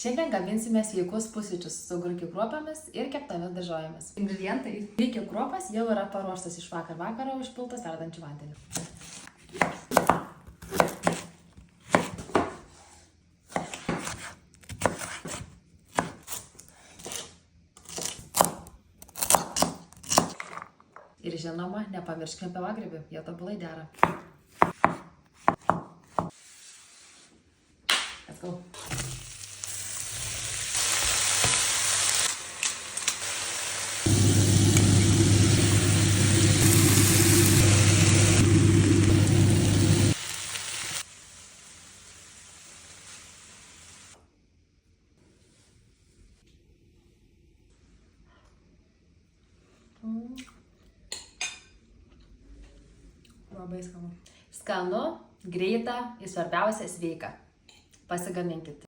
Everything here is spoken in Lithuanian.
Šiandien gaminsime sveikus pusryčius su agurkių kruopomis ir keptomis daržovėmis. Ingredientai. Agurkių kruopas jau yra paruoštas iš vakar vakaro, užpiltas verdančiu vandeniu. Ir žinoma, nepamirškime pievagrybių, jie tobulai dera. Let's go. Labai skanu. Skanu, greita ir svarbiausia sveika. Pasigaminkit.